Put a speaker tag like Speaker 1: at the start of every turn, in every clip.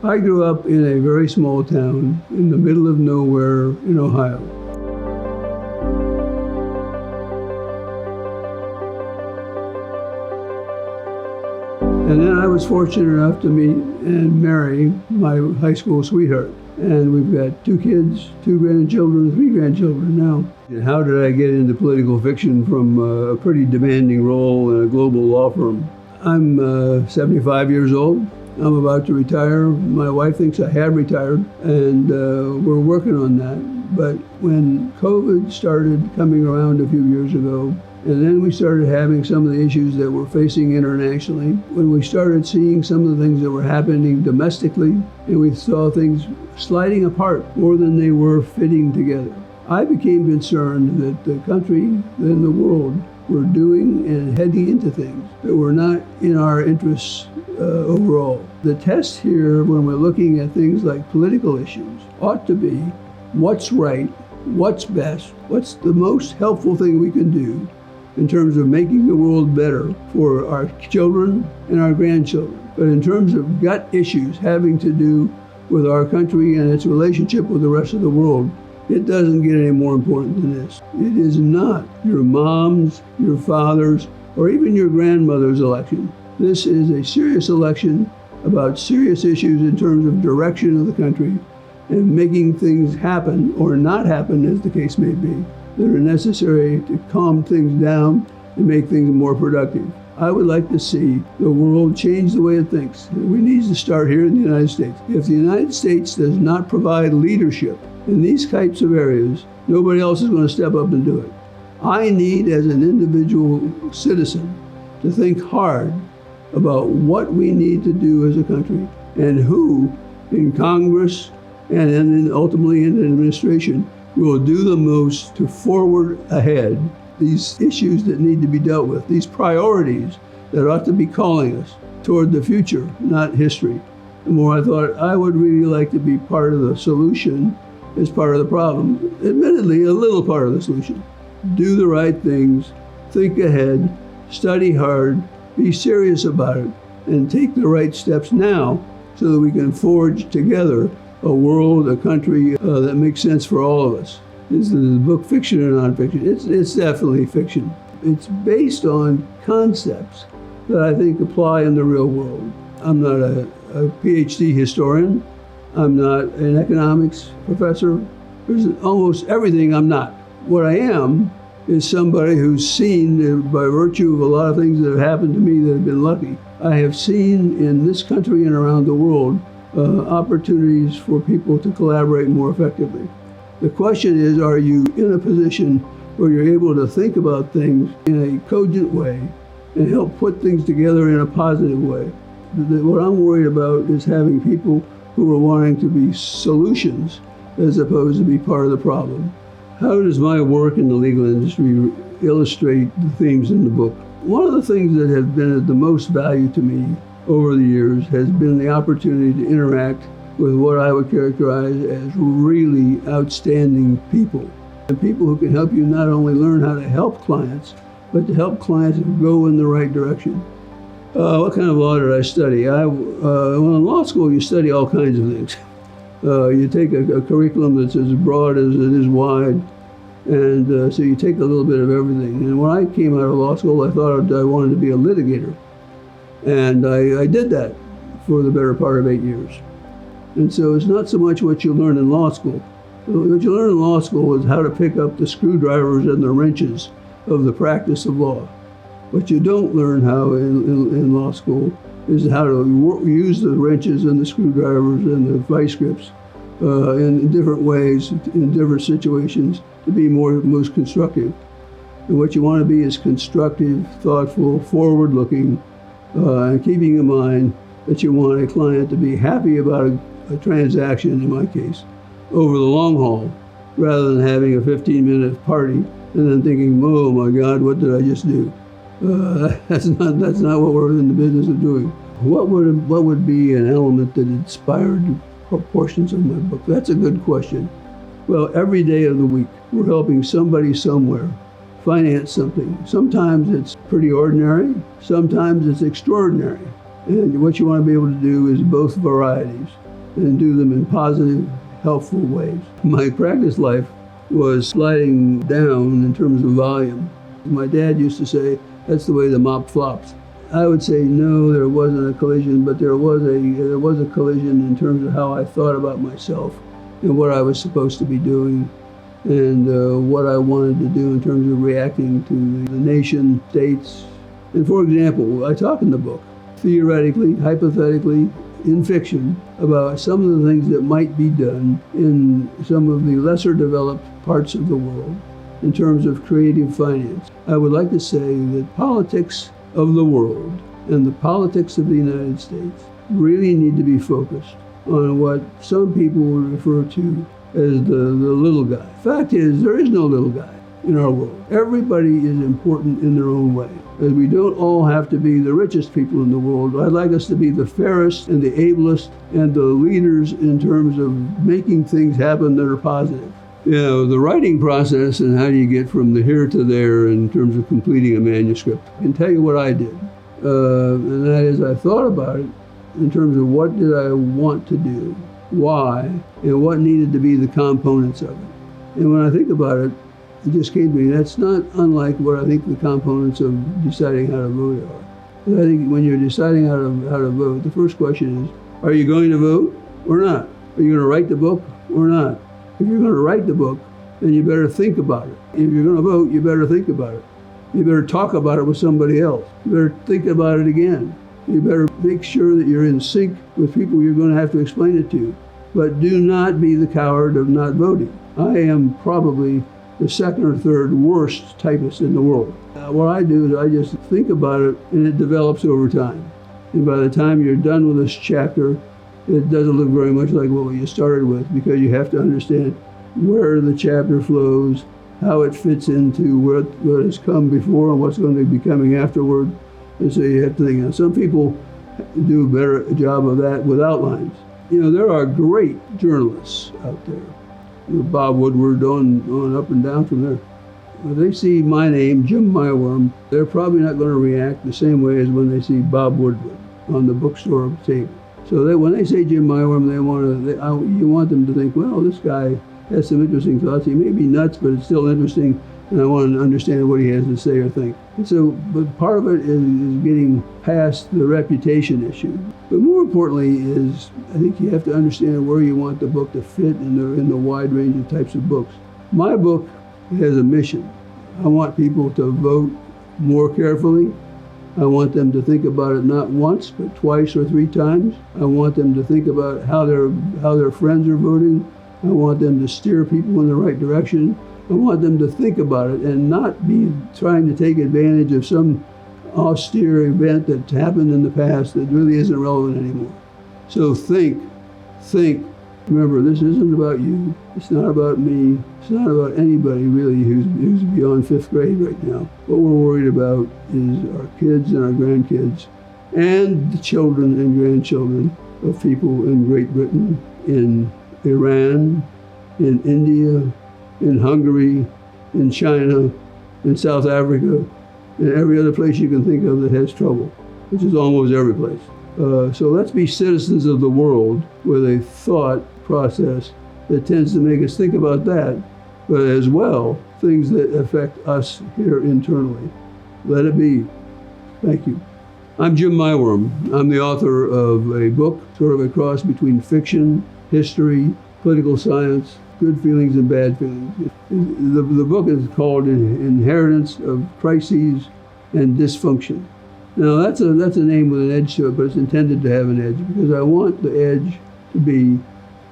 Speaker 1: I grew up in a very small town in the middle of nowhere in Ohio. And then I was fortunate enough to meet and marry my high school sweetheart. And we've got 2 kids, 2 grandchildren, 3 grandchildren now. And how did I get into political fiction from a pretty demanding role in a global law firm? I'm 75 years old. I'm about to retire. My wife thinks I have retired, and we're working on that. But when COVID started coming around a few years ago, and then we started having some of the issues that we're facing internationally, when we started seeing some of the things that were happening domestically, and we saw things sliding apart more than they were fitting together, I became concerned that the country and the world were doing and heading into things that were not in our interests overall. The test here, when we're looking at things like political issues, ought to be what's right, what's best, what's the most helpful thing we can do in terms of making the world better for our children and our grandchildren. But in terms of gut issues having to do with our country and its relationship with the rest of the world, it doesn't get any more important than this. It is not your mom's, your father's, or even your grandmother's election. This is a serious election about serious issues in terms of direction of the country and making things happen or not happen, as the case may be, that are necessary to calm things down and make things more productive. I would like to see the world change the way it thinks. We need to start here in the United States. If the United States does not provide leadership in these types of areas, nobody else is going to step up and do it. I need, as an individual citizen, to think hard about what we need to do as a country and who in Congress and then ultimately in the administration will do the most to forward ahead these issues that need to be dealt with, these priorities that ought to be calling us toward the future, not history. The more I thought I would really like to be part of the solution as part of the problem. Admittedly, a little part of the solution. Do the right things, think ahead, study hard, be serious about it, and take the right steps now so that we can forge together a world, a country that makes sense for all of us. Is the book fiction or nonfiction? It's definitely fiction. It's based on concepts that I think apply in the real world. I'm not a PhD historian. I'm not an economics professor. There's almost everything I'm not. What I am is somebody who's seen, by virtue of a lot of things that have happened to me that have been lucky, I have seen in this country and around the world opportunities for people to collaborate more effectively. The question is, are you in a position where you're able to think about things in a cogent way and help put things together in a positive way? What I'm worried about is having people who are wanting to be solutions as opposed to be part of the problem. How does my work in the legal industry illustrate the themes in the book? One of the things that has been of the most value to me over the years has been the opportunity to interact with what I would characterize as really outstanding people. And people who can help you not only learn how to help clients, but to help clients go in the right direction. What kind of law did I study? Well, in law school, you study all kinds of things. You take a curriculum that's as broad as it is wide, and so you take a little bit of everything. And when I came out of law school, I thought I wanted to be a litigator. And I did that for the better part of 8 years. And so it's not so much what you learn in law school. What you learn in law school is how to pick up the screwdrivers and the wrenches of the practice of law. What you don't learn how in law school is how to use the wrenches and the screwdrivers and the vice grips in different ways, in different situations, to be most constructive. And what you want to be is constructive, thoughtful, forward-looking, and keeping in mind that you want a client to be happy about a transaction, in my case, over the long haul, rather than having a 15-minute party and then thinking, oh my God, what did I just do? That's not what we're in the business of doing. What would be an element that inspired portions of my book? That's a good question. Well, every day of the week, we're helping somebody somewhere finance something. Sometimes it's pretty ordinary, sometimes it's extraordinary. And what you want to be able to do is both varieties and do them in positive, helpful ways. My practice life was sliding down in terms of volume. My dad used to say, that's the way the mop flops. I would say no, there wasn't a collision, but there was a collision in terms of how I thought about myself and what I was supposed to be doing and what I wanted to do in terms of reacting to the nation states. And for example, I talk in the book, theoretically, hypothetically, in fiction, about some of the things that might be done in some of the lesser developed parts of the world in terms of creative finance. I would like to say that politics of the world and the politics of the United States really need to be focused on what some people would refer to as the little guy. Fact is, there is no little guy in our world. Everybody is important in their own way. As we don't all have to be the richest people in the world. I'd like us to be the fairest and the ablest and the leaders in terms of making things happen that are positive. You know, the writing process and how do you get from the here to there in terms of completing a manuscript. I can tell you what I did. And that is I thought about it in terms of what did I want to do, why, and what needed to be the components of it. And when I think about it, it just came to me, that's not unlike what I think the components of deciding how to vote are. I think when you're deciding how to vote, the first question is, are you going to vote or not? Are you going to write the book or not? If you're going to write the book, then you better think about it. If you're going to vote, you better think about it. You better talk about it with somebody else. You better think about it again. You better make sure that you're in sync with people you're going to have to explain it to. But do not be the coward of not voting. I am probably the second or third worst typist in the world. What I do is I just think about it and it develops over time. And by the time you're done with this chapter, it doesn't look very much like what you started with because you have to understand where the chapter flows, how it fits into what has come before and what's going to be coming afterward. And so you have to think. Now, some people do a better job of that with outlines. You know, there are great journalists out there. Bob Woodward on up and down from there. When they see my name, Jim Maiwurm, they're probably not going to react the same way as when they see Bob Woodward on the bookstore table. So when they say Jim Maiwurm, you want them to think, well, this guy has some interesting thoughts. He may be nuts, but it's still interesting, and I want to understand what he has to say or think. And so, but part of it is getting past the reputation issue. But more importantly is, I think you have to understand where you want the book to fit in the wide range of types of books. My book has a mission. I want people to vote more carefully. I want them to think about it not once, but twice or three times. I want them to think about how their friends are voting. I want them to steer people in the right direction. I want them to think about it and not be trying to take advantage of some austere event that happened in the past that really isn't relevant anymore. So think. Remember, this isn't about you. It's not about me. It's not about anybody really who's beyond fifth grade right now. What we're worried about is our kids and our grandkids and the children and grandchildren of people in Great Britain, in Iran, in India, in Hungary, in China, in South Africa, and every other place you can think of that has trouble, which is almost every place. So let's be citizens of the world with a thought process that tends to make us think about that, but as well, things that affect us here internally. Let it be. Thank you. I'm Jim Maiwurm. I'm the author of a book, sort of a cross between fiction, history, political science, good feelings and bad feelings. The book is called Inheritance of Crises and Dysfunction. Now that's a name with an edge to it, but it's intended to have an edge because I want the edge to be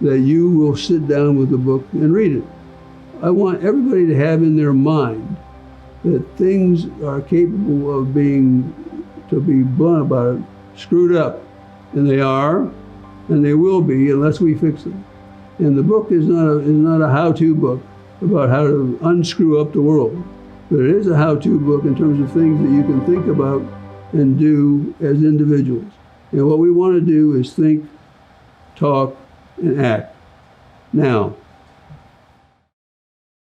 Speaker 1: that you will sit down with the book and read it. I want everybody to have in their mind that things are capable of being, to be blunt about it, screwed up. And they are, and they will be unless we fix them. And the book is not a how-to book about how to unscrew up the world, but it is a how-to book in terms of things that you can think about and do as individuals. And what we want to do is think, talk, and act. Now,